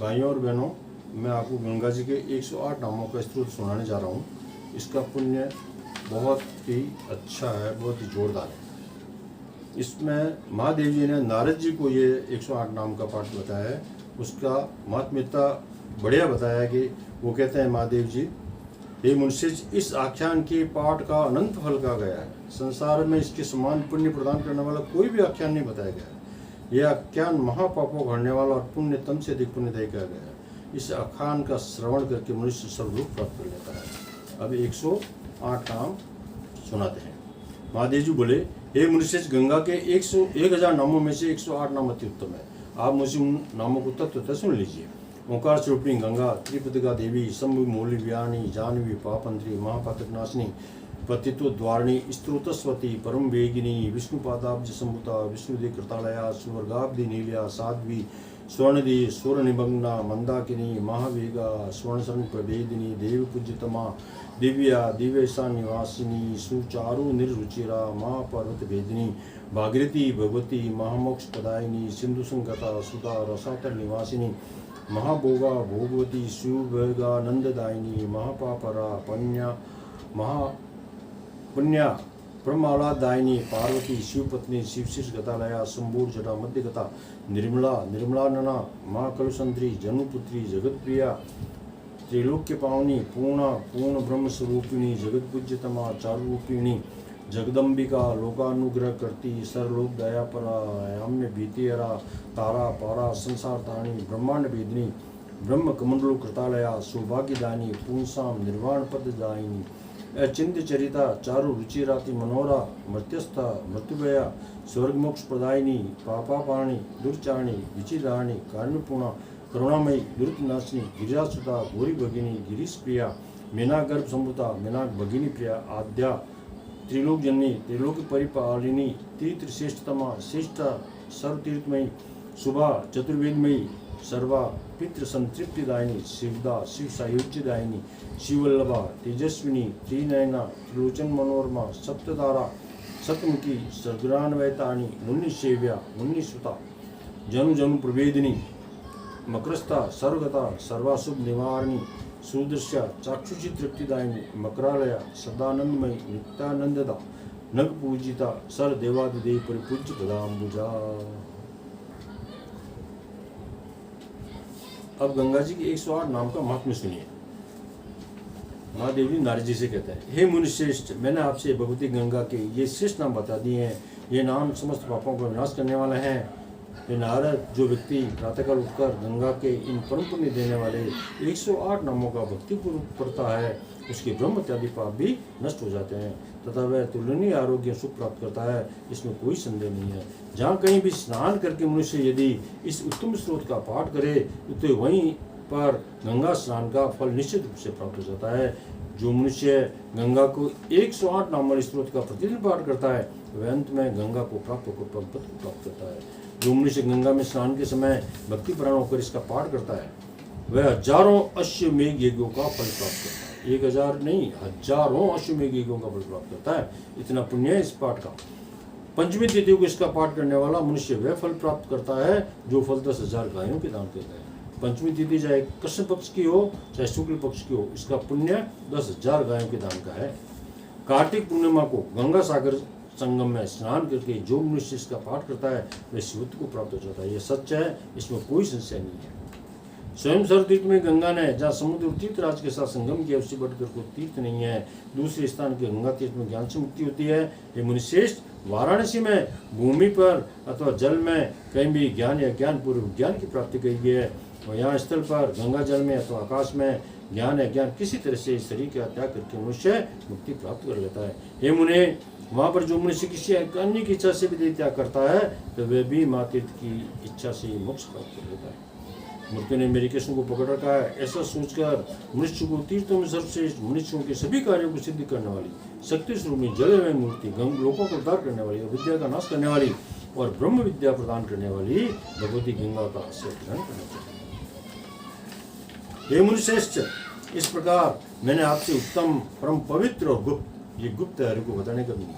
भाइयों और बहनों, मैं आपको गंगा जी के 108 नामों का स्त्रोत सुनाने जा रहा हूँ। इसका पुण्य बहुत ही अच्छा है, बहुत ही जोरदार है। इसमें महादेव जी ने नारद जी को ये 108 नाम का पाठ बताया है। उसका महात्म्यता बढ़िया बताया कि वो कहते हैं महादेव जी, हे मुनिषि, इस आख्यान के पाठ का अनंत फल कहा गया है। संसार में इसके समान पुण्य प्रदान करने वाला कोई भी आख्यान नहीं बताया गया है। यह आख्यान महापापों को हरने वाला और पुण्यतम से अधिक पुण्यदायी कहा गया है। इस आख्यान का श्रवण करके मनुष्य सर्वलोक प्राप्त कर लेता है। अब 108 नाम सुनाते हैं। महादेव जी बोले, हे मनुष्य, गंगा के 1000 नामों में से 108 नाम अति उत्तम है। आप मुझे उन नामों को तत्वतः सुन लीजिए। ओंकार स्वरूपिणी गंगा, त्रिपदिका देवी, शंभु मौली व्याणी, जानवी, पापंत्री, महापातक नाशिनी, पतित्व द्वारिणी, स्त्रोतस्वती, परम वेगिनी, विष्णुपादाब्ज संभुता, विष्णुदे कृतालया, स्वर्गाब्धि नीलिया, साध्वी, स्वर्णदी, स्वरनिमग्ना, मंदाकिनी, महावेगा, स्वर्णसन प्रभेदिनी, देव पूज्यतमा, दिव्या, दिव्यसा निवासिनी, सुचारु निर्रुचिरा, महापर्वत भेदिनी, भागीरथी, भगवती, महामोक्ष प्रदायिनी, सिंधु संगता, सुधा, रसातर निवासिनी, महाभोगा, भोगवती, शिवभोगा, नंददायिनी, महापापरा, पुण्या, ब्रह्मालादायिनी, पार्वती, शिवपत्नी, शिवशीष गतालया, संबूर जटा मध्यगता, निर्मला, निर्मलानना, महाकलुसंत्री, जनुपुत्री, जगतप्रिया, त्रिलोक्य पावनी, पूर्ण ब्रह्म स्वरूपिणी, जगत पूज्यतमा, चारुरूपिणी, जगदम्बिका, लोकानुग्रह करती, सर्वलोक दयापरा, याम्य भीतिहरा, तारा पारा, संसार तारिणी, ब्रह्मांड वेदिनी, ब्रह्म कमंडलो कृतालया, सौभाग्यदायिनी, पुंसाम निर्वाण पददायिनी, अचिंत्य चरिता, चारु रुचिराति मनोरा, मर्त्यस्था, मृत्युभया, स्वर्गमोक्ष प्रदायिनी, पापापाणी, दुर्चारिणी, विचिराणी, कारुण्यपूर्णा, करुणामयी, दुर्तनाशिनी, गिरिजासुता, गौरी भगिनी, गिरीश प्रिया, मीनागर्भ संभुता, मीनाग भगिनी प्रिया, आद्या, त्रिलोक जननी, त्रिलोक परिपालिनी, तीर्थश्रेष्ठतमा, श्रेष्ठा, सर्वतीर्थमयी, शुभा, चतुर्वेदमयी, सर्वा, पितृ संतृप्तिदायिनी, शिवदा, शिव सायुज्यदायिनी, शिवल्लभा, तेजस्विनी, त्रिनयना, त्रिलोचन मनोरमा, सप्ततारा, सतमुखी, सदग्रान्वयतानी, मुन्निसेव्या, मुन्निसुता, जनु जनु प्रभेदिनी, मकरस्था, सर्वगता, सर्वाशुभ निवारणी, सुदृश्या, चाक्षुषी तृप्तिदायिनी, मकरालया, सदानंदमयी, नित्यानंददा, नग पूजिता, सर देवादिदेव परिपूज्य पदाम्बुजा। अब गंगा जी के 108 नाम का महात्म्य सुनिए। महादेव जी नारद जी से कहता है, हे मुनिश्रेष्ठ, मैंने आपसे भगवती गंगा के ये श्रेष्ठ नाम बता दिए हैं। ये नाम समस्त पापों का विनाश करने वाले हैं। ये नारद, जो व्यक्ति प्रातःकाल उठकर गंगा के इन परम पुण्य देने वाले 108 नामों का भक्तिपूर्वक पढ़ता है, उसके ब्रह्म इत्यादि पाप भी नष्ट हो जाते हैं तथा वह तुलनीय आरोग्य सुख प्राप्त करता है। इसमें कोई संदेह नहीं है। जहाँ कहीं भी स्नान करके मनुष्य यदि इस उत्तम स्रोत का पाठ करे तो वहीं पर गंगा स्नान का फल निश्चित रूप से प्राप्त हो जाता है। जो मनुष्य गंगा को 108 नाम वाले स्रोत का प्रतिदिन पाठ करता है वह अंत में गंगा को प्राप्त करता है। जो मनुष्य गंगा में स्नान के समय भक्ति प्राण होकर इसका पाठ करता है वह हजारों अश्वमेघ यज्ञों का फल प्राप्त करता है। 1000 नहीं, हजारों अश्वमेघ यज्ञों का फल प्राप्त करता है। इतना पुण्य है इस पाठ का। पंचमी तिथियों को इसका पाठ करने वाला मनुष्य वह फल प्राप्त करता है जो फल 10,000 गायों के दान करता है। पंचमी तिथि चाहे कृष्ण पक्ष की हो चाहे शुक्ल पक्ष की हो, इसका पुण्य 10,000 गायों के दान का है। कार्तिक पूर्णिमा को गंगा सागर संगम में स्नान करके जो मनुष्य इसका पाठ करता है वह शिवत्व को प्राप्त हो जाता है। यह सच है, इसमें कोई संशय नहीं है। स्वयं सर्वतीर्थ में गंगा ने जहाँ समुद्र तीर्थराज के साथ संगम किया उससे बढ़कर कोई तीर्थ नहीं है। दूसरे स्थान के गंगा तीर्थ में ज्ञान से मुक्ति होती है। ये मुनिश्रेष्ठ, वाराणसी में भूमि पर अथवा जल में कहीं भी ज्ञान या ज्ञान पूर्व ज्ञान की प्राप्ति की गई है और यहाँ स्थल पर गंगा जल में अथवा आकाश में ज्ञान या ज्ञान किसी तरह से शरीर का त्याग करके मनुष्य मुक्ति प्राप्त कर लेता है। हे मुने, वहाँ पर जो मनुष्य किसी अन्य की इच्छा से भी देह त्याग करता है तो वह भी माँ तीर्थ की इच्छा से मोक्ष प्राप्त कर लेता है। मृत्यु ने मेरे कृष्ण को पकड़ रखा है ऐसा सोचकर मनुष्य को तीर्थों में सर्वश्रेष्ठ, मनुष्यों के सभी कार्यों को सिद्ध करने वाली, शक्ति स्वरूप में जले हुए मूर्ति, लोकों को उद्धार करने वाली, विद्या का नाश करने वाली और ब्रह्म विद्या प्रदान करने वाली भगवती गंगा का आश्रय ग्रहण करना चाहिए। हे मुनिश्रेष्ठ, इस प्रकार मैंने आपसे उत्तम, परम पवित्र और गुप्त, ये गुप्त है, को बताने का भी नहीं,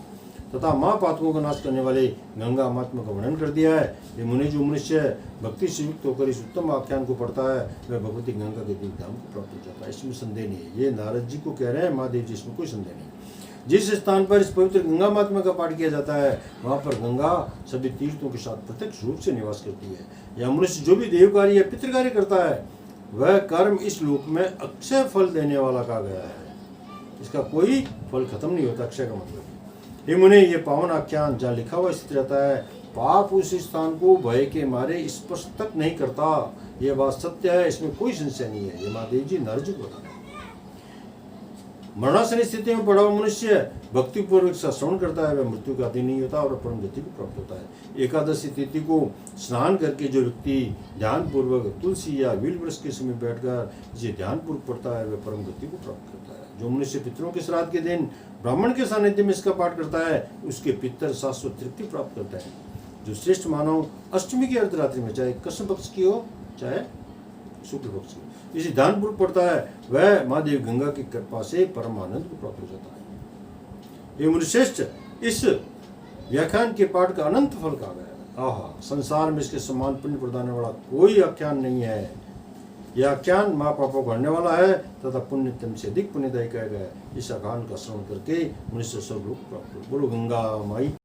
तथा महापातकों का नाश करने वाले गंगा महात्मा का वर्णन कर दिया है। ये मुनि जो मनुष्य भक्ति से युक्त होकर इस उत्तम आख्यान को पढ़ता है वह भगवती गंगा के दिव्य धाम को प्राप्त हो जाता है, इसमें संदेह नहीं है। ये नारद जी को कह रहे हैं महादेव जी, इसमें कोई संदेह नहीं। जिस स्थान पर इस पवित्र गंगा महात्मा का पाठ किया जाता है वहाँ पर गंगा सभी तीर्थों के साथ प्रत्यक्ष रूप से निवास करती है। यह मनुष्य जो भी देव कार्य या पितृ कार्य करता है वह कर्म इस लोक में अक्षय फल देने वाला कहा गया है। इसका कोई फल खत्म नहीं होता, अक्षय का मतलब। हे मुने, ये पावन आख्यान जहाँ लिखा हुआ स्थित रहता है पाप उस स्थान को भय के मारे स्पर्श तक नहीं करता। यह बात सत्य है, इसमें कोई संशय नहीं है। ये महादेव जी नारद जी को बता रहे हैं। मरणासन स्थिति में पड़ा हुआ मनुष्य भक्ति पूर्वक इसका श्रवण करता है वह मृत्यु का अधीन नहीं होता और परम गति को प्राप्त होता है। एकादशी तिथि को स्नान करके जो व्यक्ति ध्यान पूर्वक तुलसी या वील वृक्ष के समय बैठकर इसे ध्यान पूर्वक पढ़ता है वह परम गति को प्राप्त करता है। जो मनुष्य पितरों के श्राद्ध के दिन ब्राह्मण के सानिध्य में इसका पाठ करता है उसके पितर शाश्वत तृप्ति प्राप्त करता है। जो श्रेष्ठ मानव अष्टमी की अर्धरात्रि में चाहे कृष्ण पक्ष की हो चाहे शुक्ल पक्ष की इसी ध्यान पूर्वक पढ़ता है वह महादेव गंगा की कृपा से परम आनंद को प्राप्त हो जाता है। ये मुनिश्रेष्ठ, इस व्याख्यान के पाठ का अनंत फल कहा गया है। आहा, संसार में इसके समान पुण्य प्रदान वाला कोई आख्यान नहीं है। यह आख्यान महापापों को हरने वाला है तथा पुण्यतम से अधिक पुण्यदायी कहा गया है। इस आख्यान का श्रवण करके मनुष्य स्वर्गलोक प्राप्त हो। बोलो गंगा माई।